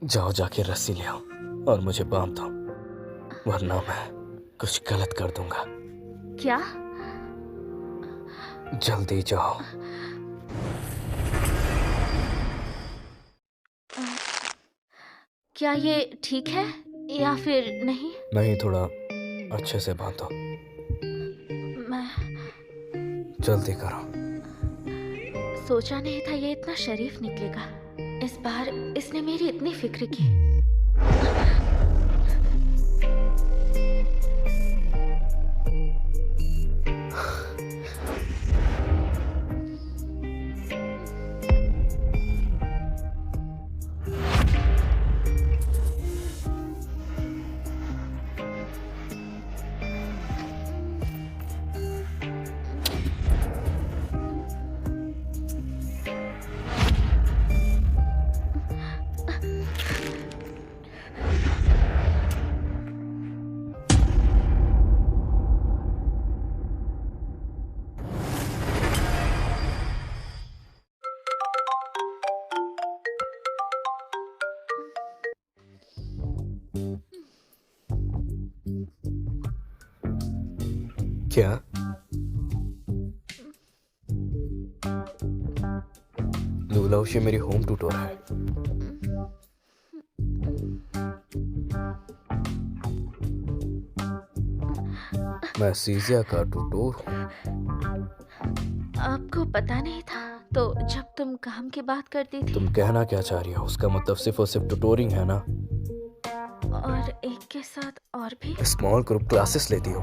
जाओ जाके रस्सी ले आओ और मुझे बांध दो, वरना मैं कुछ गलत कर दूंगा। क्या? जल्दी जाओ। क्या ये ठीक है या फिर नहीं? नहीं, थोड़ा अच्छे से बांधो। मैं जल्दी करो। सोचा नहीं था ये इतना शरीफ निकलेगा। इस बार इसने मेरी इतनी फिक्र की। क्या? लूलाउशी मेरी होम ट्यूटर है। मैं सीजिया का ट्यूटर हूँ। आपको पता नहीं था? तो जब तुम काम की बात करती थी तुम कहना क्या चाह रही हो? उसका मतलब सिर्फ और सिर्फ ट्यूटोरिंग है ना? और एक के साथ और भी, स्मॉल ग्रुप क्लासेस लेती हो?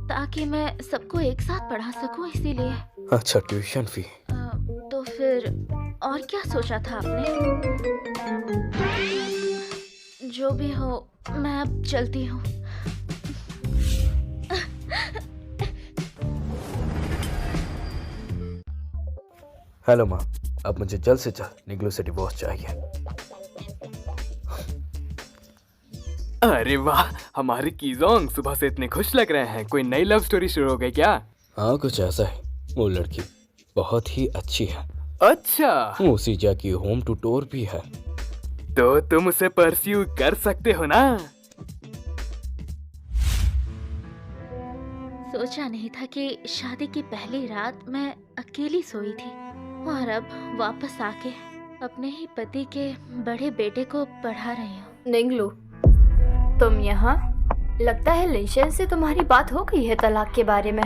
ताकि मैं सबको एक साथ पढ़ा सकूं, इसीलिए। अच्छा, ट्यूशन फी। तो फिर और क्या सोचा था आपने? जो भी हो, मैं अब चलती हूँ। हेलो माँ, अब मुझे जल्द से जल्द निगलू से डिवोर्स चाहिए। अरे वाह, हमारे कीजोंग सुबह से इतने खुश लग रहे हैं। कोई नई लव स्टोरी शुरू हो गई क्या? हाँ, कुछ ऐसा है। वो लड़की बहुत ही अच्छी है। अच्छा, वो सीजिया की होम ट्यूटर भी है। तो तुम उसे परस्यू कर सकते हो ना? सोचा नहीं था कि शादी की पहली रात मैं अकेली सोई थी और अब वापस आके अपने ही पति के बड़े बेटे को पढ़ा रही हूँ। निंगलू, तुम यहाँ? लगता है लिंशन से तुम्हारी बात हो गई है तलाक के बारे में।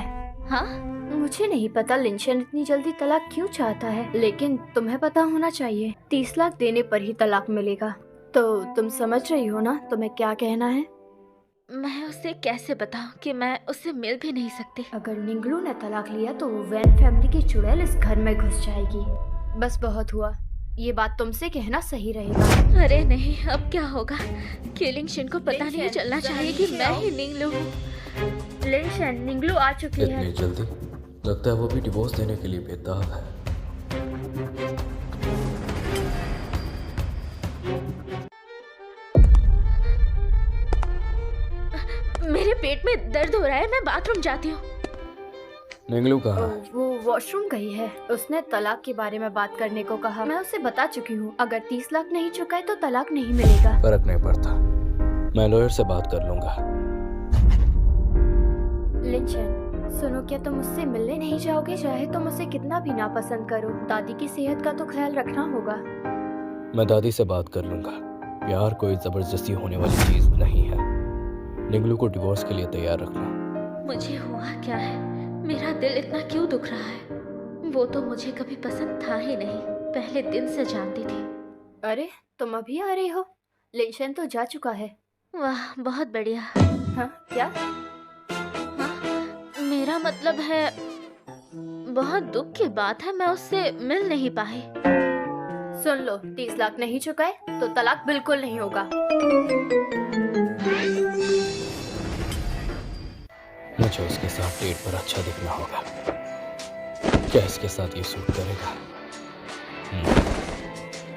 हाँ? मुझे नहीं पता लिंशन इतनी जल्दी तलाक क्यों चाहता है, लेकिन तुम्हें पता होना चाहिए 30 लाख देने पर ही तलाक मिलेगा। तो तुम समझ रही हो ना तुम्हें क्या कहना है? मैं उसे कैसे बताऊं कि मैं उससे मिल भी नहीं सकती। अगर निंगलू ने तलाक लिया तो वैन फैमिली की चुड़ैल इस घर में घुस जाएगी। बस बहुत हुआ, ये बात तुमसे कहना सही रहेगा। अरे नहीं, अब क्या होगा? किलिंग शिन को पता नहीं चलना चाहिए कि मैं ही निंगलू हूँ। लिंशन, निंगलू आ चुकी है। इतनी जल्दी? लगता है वो भी डिवोर्स देने के लिए बेताब है। मेरे पेट में दर्द हो रहा है, मैं बाथरूम जाती हूँ। निगलू कहाँ है? वो वॉशरूम गई है। उसने तलाक के बारे में बात करने को कहा। मैं उसे बता चुकी हूँ, अगर 30 लाख नहीं चुकाए तो तलाक नहीं मिलेगा। फर्क नहीं पड़ता, मैं लॉयर से बात कर लूंगा। लिंचन, सुनो, क्या तुम उससे मिलने नहीं जाओगे? चाहे तुम उसे कितना भी नापसंद करो, दादी की सेहत का तो ख्याल रखना होगा। मैं दादी से बात कर लूंगा। प्यार कोई जबरदस्ती होने वाली चीज नहीं है। निगलू को डिवोर्स के लिए तैयार रखना। मुझे हुआ क्या है? मेरा दिल इतना क्यों दुख रहा है? वो तो मुझे कभी पसंद था ही नहीं, पहले दिन से जानती थी। अरे, तुम अभी आ रही हो? लिंचन तो जा चुका है। वाह, बहुत बढ़िया। हाँ, क्या? मेरा मतलब है, बहुत दुख की बात है, मैं उससे मिल नहीं पाई। सुन लो, 30 लाख नहीं चुकाए तो तलाक बिल्कुल नहीं होगा। मुझे उसके साथ डेट पर अच्छा दिखना होगा। क्या इसके साथ ये सूट करेगा?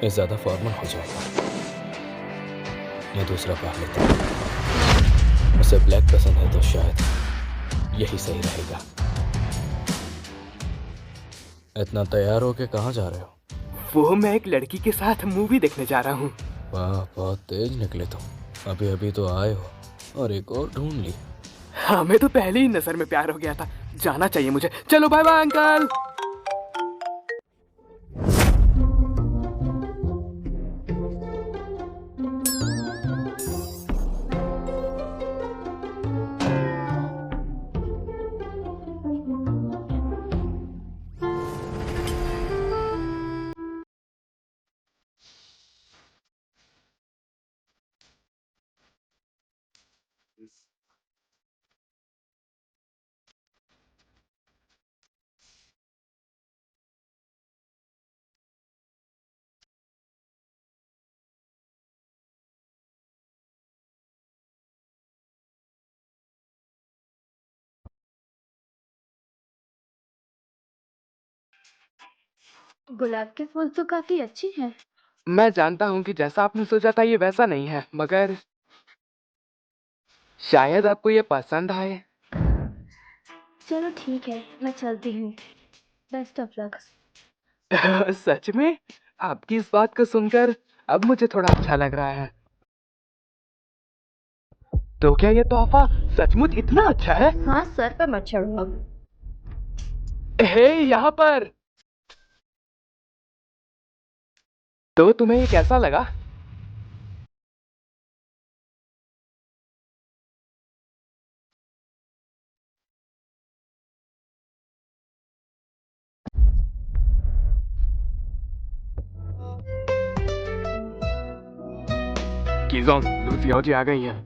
ये ज्यादा फॉर्मल हो जाएगा। मैं दूसरा पहन लेता हूँ। उसे ब्लैक पसंद है तो शायद यही सही रहेगा। इतना तैयार होके कहाँ जा रहे हो? वो मैं एक लड़की के साथ मूवी देखने जा रहा हूँ। वाह, बहुत तेज निकले तुम। अभी अभी तो आए हो और एक और ढूंढ ली। हमें तो पहले ही नजर में प्यार हो गया था। जाना चाहिए मुझे। चलो बाय बाय अंकल। गुलाब के फूल तो काफी अच्छे हैं। मैं जानता हूँ कि जैसा आपने सोचा था ये वैसा नहीं है, मगर शायद आपको ये पसंद आए। चलो ठीक है, मैं चलती हूँ। Best of luck. सच में? आपकी इस बात को सुनकर अब मुझे थोड़ा अच्छा लग रहा है। तो क्या ये तोहफा सचमुच इतना अच्छा है? हाँ, सर पे मत चढ़ो अब। हे, यहाँ पर। तो तुम्हें ये कैसा लगा? कीज़ोंग, लूसियो जी आ गई हैं।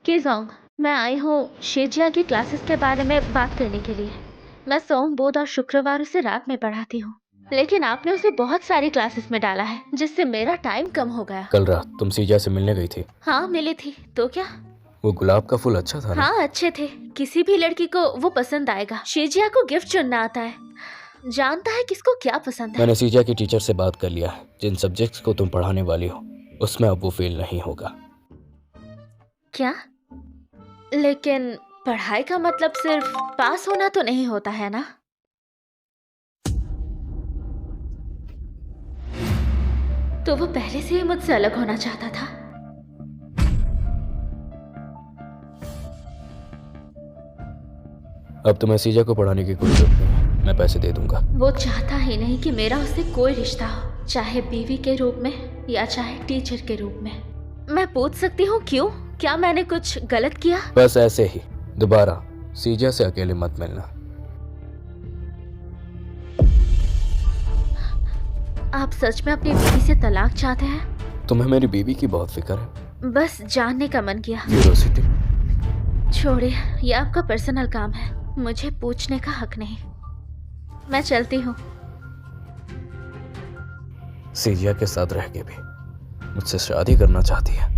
कीज़ोंग, मैं आई हूँ शेजिया की क्लासेस के बारे में बात करने के लिए। मैं सोम, बुध और शुक्रवार उसे रात में पढ़ाती हूँ, लेकिन आपने उसे बहुत सारी क्लासेस में डाला है, जिससे मेरा टाइम कम हो गया। कल रात तुम सीजा से मिलने गई थी। हाँ, मिली थी। तो क्या? वो गुलाब का फूल अच्छा था ना? हाँ, अच्छे थे। किसी भी लड़की को वो पसंद आएगा। शेजिया को गिफ्ट चुनना आता है, जानता है किसको क्या पसंद है। मैंने सीजा की टीचर से बात कर लिया है। जिन सब्जेक्ट्स को तुम पढ़ाने वाली हो उसमें अब वो फेल नहीं होगा। क्या? लेकिन पढ़ाई का मतलब सिर्फ पास होना तो नहीं होता है ना? तो वो पहले से ही मुझसे अलग होना चाहता था। अब तुम्हें सीजा को पढ़ाने की कोई जरूरत नहीं है, मैं पैसे दे दूंगा। वो चाहता ही नहीं कि मेरा उससे कोई रिश्ता हो, चाहे बीवी के रूप में या चाहे टीचर के रूप में। मैं पूछ सकती हूँ क्यों? क्या मैंने कुछ गलत किया? बस ऐसे ही दोबारा सीजा से अकेले मत मिलना। आप सच में अपनी बीवी से तलाक चाहते हैं? तुम्हें मेरी बीवी की बहुत फिक्र है। बस जानने का मन किया। क्यूरोसिटी। छोड़िए, ये आपका पर्सनल काम है, मुझे पूछने का हक नहीं। मैं चलती हूँ। सीजिया के साथ रह के भी मुझसे शादी करना चाहती है।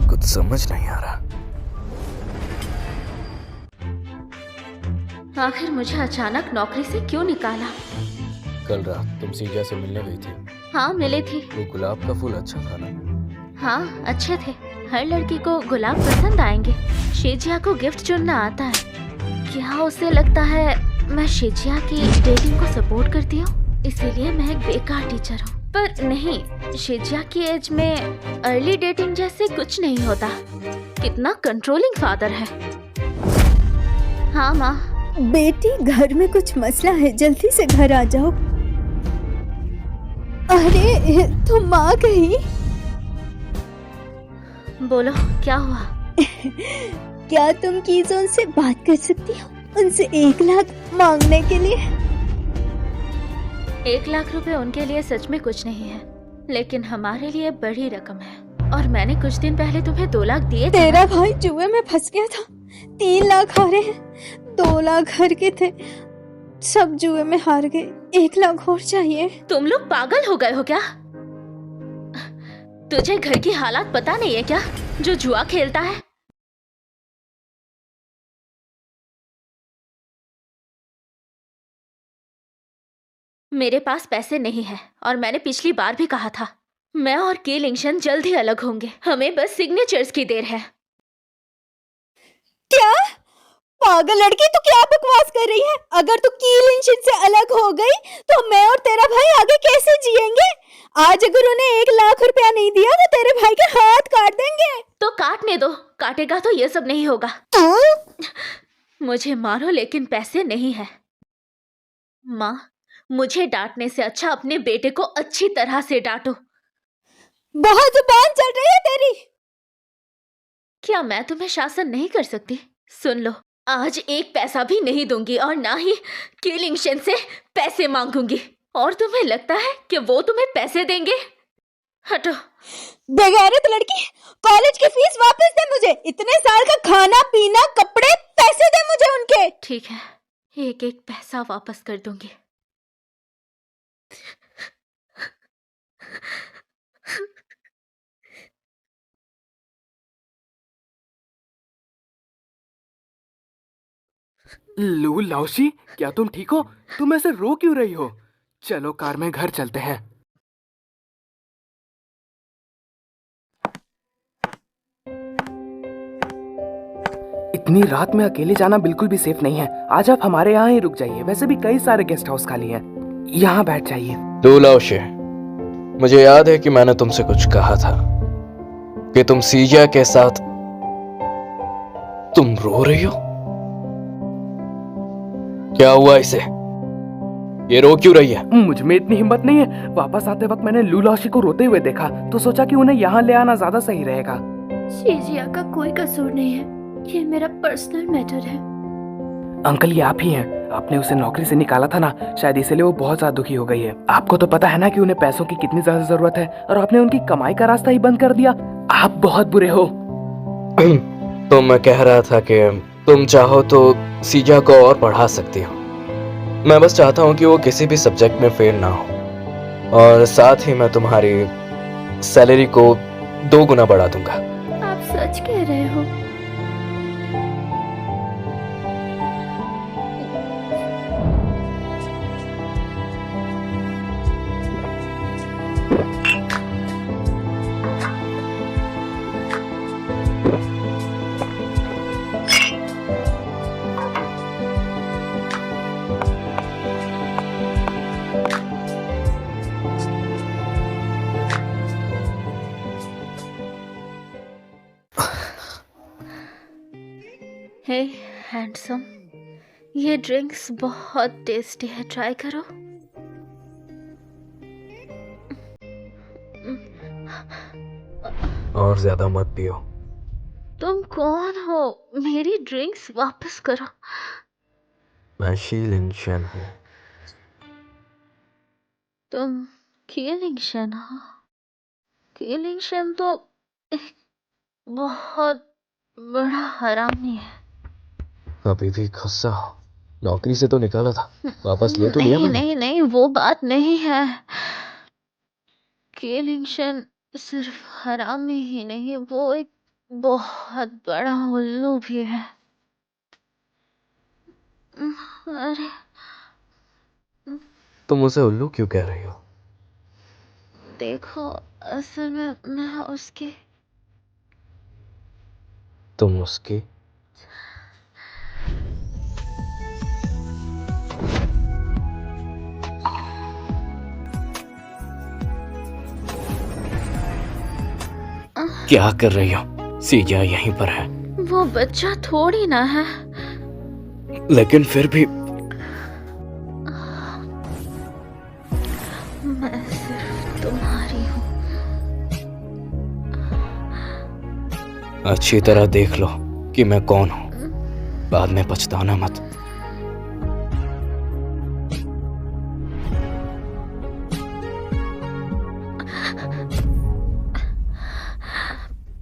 कुछ समझ नहीं आ रहा। आखिर मुझे अचानक नौकरी से क्यों निकाला? कल रात तुम सीजिया से मिलने गई थी। हाँ, मिली थी। वो गुलाब का फूल अच्छा था ना? हाँ, अच्छे थे। हर लड़की को गुलाब पसंद आएंगे। शेजिया को गिफ्ट चुनना आता है। क्या उसे लगता है मैं शेजिया की डेटिंग को सपोर्ट करती हूँ, इसीलिए मैं एक बेकार टीचर हूँ? पर नहीं, शेजिया की एज में अर्ली डेटिंग जैसे कुछ नहीं होता। कितना कंट्रोलिंग फादर है। हाँ माँ। बेटी, घर में कुछ मसला है, जल्दी से घर आ जाओ। अरे तुम आ गई? बोलो, क्या हुआ? क्या तुम कीज़ोन से बात कर सकती हो उनसे 1 लाख मांगने के लिए? 1 लाख रुपए उनके लिए सच में कुछ नहीं है, लेकिन हमारे लिए बड़ी रकम है। और मैंने कुछ दिन पहले तुम्हें 2 लाख दिए थे। तेरा भाई जुए में फंस गया था। 3 लाख हारे हैं, 2 लाख घर के थे, सब जुए में हार गए। 1 लाख और चाहिए। तुम लोग पागल हो गए हो क्या? तुझे घर की हालात पता नहीं है क्या, जो जुआ खेलता है? मेरे पास पैसे नहीं है, और मैंने पिछली बार भी कहा था, मैं और के लिंगशन जल्द ही अलग होंगे। हमें बस सिग्नेचर्स की देर है। क्या पागल लड़की, तू क्या बकवास कर रही है? अगर तू की लिंशन से अलग हो गई तो मैं और तेरा भाई आगे कैसे जिएंगे? आज अगर उन्हें 1 लाख रुपया नहीं दिया तो तेरे भाई के हाथ काट देंगे। तो काटने दो, काटेगा तो ये सब नहीं होगा। मुझे मारो लेकिन पैसे नहीं है। माँ, मुझे डांटने से अच्छा अपने बेटे को अच्छी तरह से डांटो। बहुत जुबान चल रही है तेरी। क्या मैं तुम्हें शासन नहीं कर सकती? सुन लो, आज 1 पैसा भी नहीं दूंगी और ना ही किलिंगशन से पैसे मांगूंगी। और तुम्हें लगता है कि वो तुम्हें पैसे देंगे? हटो। बेगैरत लड़की, कॉलेज की फीस वापस दे मुझे। इतने साल का खाना पीना कपड़े पैसे दे मुझे उनके। ठीक है, 1-1 पैसा वापस कर दूंगी। लू लाओशी, क्या तुम ठीक हो? तुम ऐसे रो क्यों रही हो? चलो कार में घर चलते हैं। इतनी रात में अकेले जाना बिल्कुल भी सेफ नहीं है। आज आप हमारे यहाँ ही रुक जाइए। वैसे भी कई सारे गेस्ट हाउस खाली हैं। यहाँ बैठ जाइए। लू लाओशी, मुझे याद है कि मैंने तुमसे कुछ कहा था कि तुम सीजिया के साथ। तुम रो रही हो? क्या हुआ इसे? ये रो क्यों रही है? मुझ में इतनी हिम्मत नहीं है। वापस आते वक्त मैंने लू लाओशी को रोते हुए देखा तो सोचा कि उन्हें यहाँ ले आना ज्यादा सही रहेगा। शीजिया का कोई कसूर नहीं है, ये मेरा पर्सनल मैटर है। अंकल, ये आप ही हैं। आपने उसे नौकरी से निकाला था ना, शायद इसलिए वो बहुत ज्यादा दुखी हो गई है। आपको तो पता है ना कि उन्हें पैसों की कितनी ज्यादा जरूरत है और आपने उनकी कमाई का रास्ता ही बंद कर दिया। आप बहुत बुरे हो। तो मैं कह रहा था कि तुम चाहो तो सीजा को और पढ़ा सकती हो। मैं बस चाहता हूँ कि वो किसी भी सब्जेक्ट में फेल ना हो, और साथ ही मैं तुम्हारी सैलरी को 2 गुना बढ़ा दूंगा। आप सच कह रहे हो? हे हैंडसम, ये ड्रिंक्स बहुत टेस्टी है, ट्राई करो। और ज्यादा मत पियो। तुम कौन हो? मेरी ड्रिंक्स वापस करो। मैं शी लिंशन हूँ। तुम किलिंगशन हो? किलिंगशन तो एक बहुत बड़ा हरामी है। अभी भी गुस्सा हो? नौकरी से तो निकाला था, वापस ले तो लिया नहीं मैंने। नहीं नहीं, वो बात नहीं है। किलिंगशन सिर्फ हरामी ही नहीं, वो एक बहुत बड़ा उल्लू भी है। अरे, तुम उसे उल्लू क्यों कह रही हो? देखो, असल में मैं उसकी तुम उसकी? क्या कर रही हो? सीजा यहीं पर है। वो बच्चा थोड़ी ना है। लेकिन फिर भी मैं सिर्फ तुम्हारी हूँ। अच्छी तरह देख लो कि मैं कौन हूँ, बाद में पछताना मत।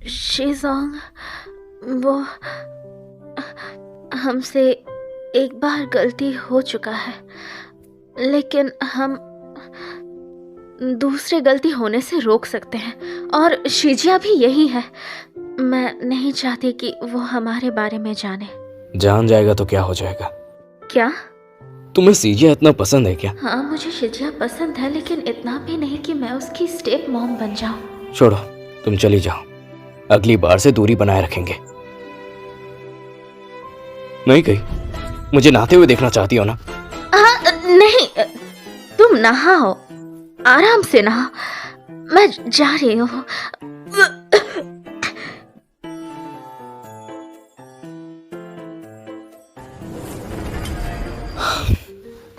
शीजोंग, वो हमसे एक बार गलती हो चुका है, लेकिन हम दूसरे गलती होने से रोक सकते हैं। और शीजिया भी यही है। मैं नहीं चाहती कि वो हमारे बारे में जाने। जान जाएगा तो क्या हो जाएगा? क्या? तुम्हें सीजिया इतना पसंद है क्या? हाँ, मुझे शीजिया पसंद है, लेकिन इतना भी नहीं कि मैं उसकी स्टेप मॉम बन जाऊं। छोड़ो, तुम चली जाओ। अगली बार से दूरी बनाए रखेंगे। नहीं गई? मुझे नहाते हुए देखना चाहती हो ना? हाँ, नहीं, तुम नहाओ, आराम से नहाओ, मैं जा रही हूँ।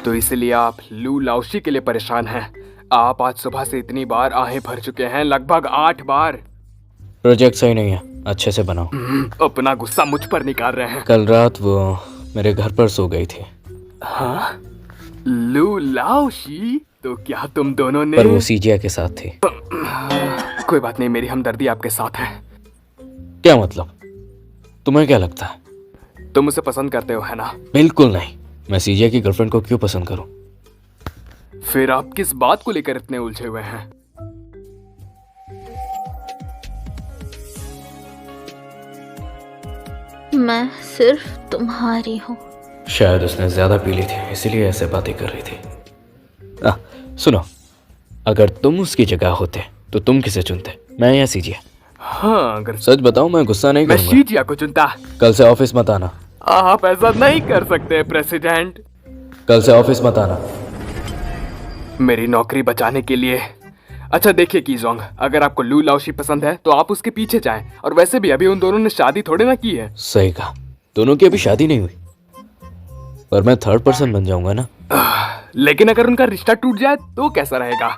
तो इसलिए आप लू लाओशी के लिए परेशान हैं। आप आज सुबह से इतनी बार आहें भर चुके हैं, लगभग 8 बार। प्रोजेक्ट सही नहीं है, अच्छे से बनाओ। अपना गुस्सा मुझ पर निकाल रहे हैं। कल रात वो मेरे घर पर सो गई थी। हाँ? लू लाओशी? तो क्या तुम दोनों ने? पर वो सीजिया के साथ थी। कोई बात नहीं, मेरी हमदर्दी आपके साथ है। क्या मतलब? तुम्हें क्या लगता है? तुम उसे पसंद करते हो, है ना? बिल्कुल नहीं। मैं सीजिया की गर्लफ्रेंड को क्यों पसंद करूं? फिर आप किस बात को लेकर इतने उलझे हुए हैं? मैं सिर्फ तुम्हारी हूँ। शायद उसने ज्यादा पी ली थी, इसीलिए ऐसे बातें कर रही थी। सुनो, अगर तुम उसकी जगह होते तो तुम किसे चुनते, मैं या सीजिया? हाँ, अगर सच बताओ, मैं गुस्सा नहीं मैं करूंगा। शीजिया को चुनता। कल से ऑफिस मत आना। आप ऐसा नहीं कर सकते प्रेसिडेंट। कल से ऑफिस मत आना। मेरी नौकरी बचाने के लिए। अच्छा देखिए कीजोंग, अगर आपको लू लाओशी पसंद है तो आप उसके पीछे जाएं। और वैसे भी अभी उन दोनों ने शादी थोड़े ना की है। सही कहा, दोनों की अभी शादी नहीं हुई, पर मैं थर्ड पर्सन बन जाऊंगा ना। लेकिन अगर उनका रिश्ता टूट जाए तो कैसा रहेगा?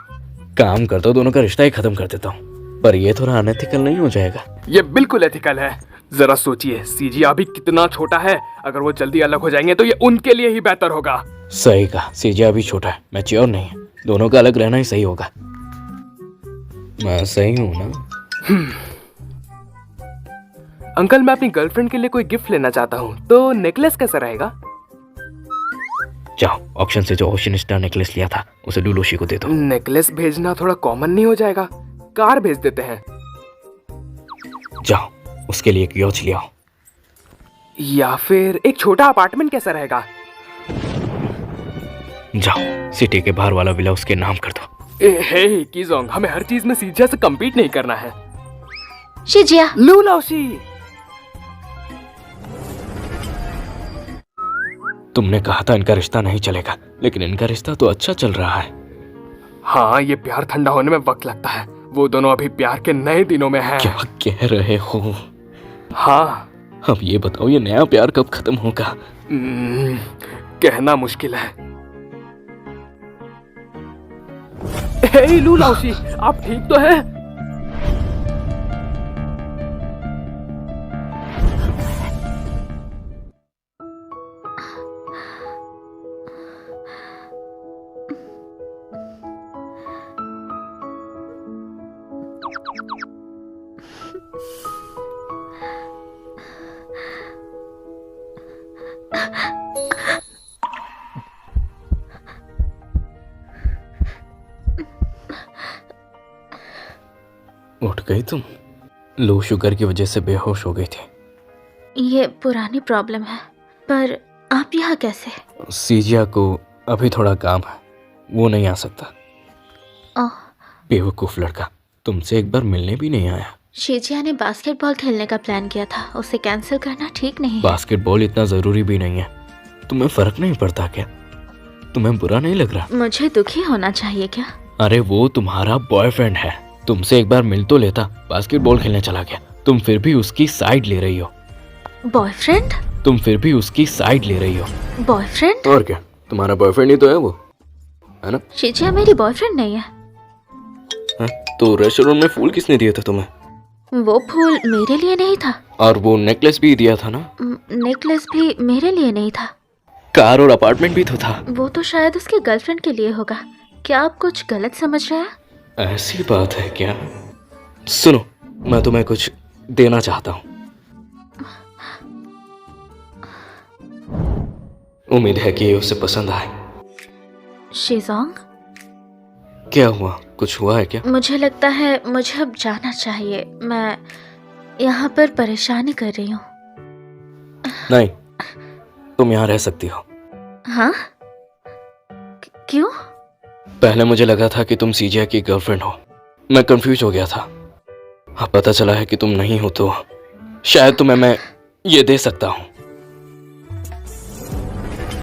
काम करता हूँ, दोनों का रिश्ता ही खत्म कर देता हूँ। पर ये थोड़ा अनएथिकल नहीं हो जाएगा? ये बिल्कुल एथिकल है। जरा सोचिए, सीजिया अभी कितना छोटा है। अगर वो जल्दी अलग हो जाएंगे तो ये उनके लिए ही बेहतर होगा। सही कहा, सीजिया अभी छोटा है, मैच्योर नहीं है। दोनों का अलग रहना ही सही होगा। मैं सही हूँ ना? अंकल, मैं अपनी गर्लफ्रेंड के लिए कोई गिफ्ट लेना चाहता हूँ, तो नेकलेस कैसा रहेगा? जाओ, ऑप्शन से जो ओशन स्टार नेकलेस लिया था उसे डुलोशी को दे दो। नेकलेस भेजना थोड़ा कॉमन नहीं हो जाएगा? कार भेज देते हैं। जाओ, उसके लिए एक यॉच ले आओ। या फिर एक छोटा अपार्टमेंट कैसा रहेगा? जाओ, सिटी के बाहर वाला विला उसके नाम कर दो। हे कीजोंग, हमें हर चीज में सीजिया से कम्पीट नहीं करना है। शिजिया, लू लाओशी, तुमने कहा था इनका रिश्ता नहीं चलेगा, लेकिन इनका रिश्ता तो अच्छा चल रहा है। हाँ, ये प्यार ठंडा होने में वक्त लगता है। वो दोनों अभी प्यार के नए दिनों में हैं। क्या कह रहे हो? हाँ। अब ये बताओ, ये नया प्यार कब खत्म होगा? कहना मुश्किल है। हे लू लाओशी, आप ठीक तो हैं? उठ गई तुम? लो शुगर की वजह से बेहोश हो गई थी। ये पुरानी प्रॉब्लम है, पर आप यहाँ कैसे? सीजिया को अभी थोड़ा काम है, वो नहीं आ सकता। ओह, बेवकूफ लड़का, तुमसे एक बार मिलने भी नहीं आया। शिजिया ने बास्केटबॉल खेलने का प्लान किया था, उसे कैंसिल करना ठीक नहीं है। बास्केटबॉल इतना जरूरी भी नहीं है। तुम्हें फर्क नहीं पड़ता क्या? तुम्हें बुरा नहीं लग रहा? मुझे दुखी होना चाहिए क्या? अरे वो तुम्हारा बॉयफ्रेंड है, तुमसे एक बार मिल तो लेता। बास्केटबॉल खेलने चला गया, तुम फिर भी उसकी साइड ले रही हो। बॉयफ्रेंड? तुम फिर भी उसकी साइड ले रही हो। बॉयफ्रेंड? और क्या, तुम्हारा बॉयफ्रेंड ही तो है वो, है ना? शिजिया मेरी बॉयफ्रेंड नहीं है। तो रेस्टोरेंट में फूल किसने दिया था तुम्हें? वो फूल मेरे लिए नहीं था। और वो नेकलेस भी दिया था ना? नेकलेस भी मेरे लिए नहीं था। कार और अपार्टमेंट भी तो था। वो तो शायद उसके गर्लफ्रेंड के लिए होगा। क्या आप कुछ गलत समझ रहे हैं? ऐसी बात है क्या? सुनो, मैं तुम्हें कुछ देना चाहता हूँ। उम्मीद है कि ये उसे पसंद आए। शिजोंग, क्या हुआ? कुछ हुआ है क्या? मुझे लगता है मुझे अब जाना चाहिए। मैं यहाँ पर परेशानी कर रही हूँ। नहीं, तुम यहाँ रह सकती हो। हाँ? क्यों? पहले मुझे लगा था कि तुम सीजिया की गर्लफ्रेंड हो, मैं कंफ्यूज हो गया था। अब पता चला है कि तुम नहीं हो, तो शायद तुम्हें मैं ये दे सकता हूँ।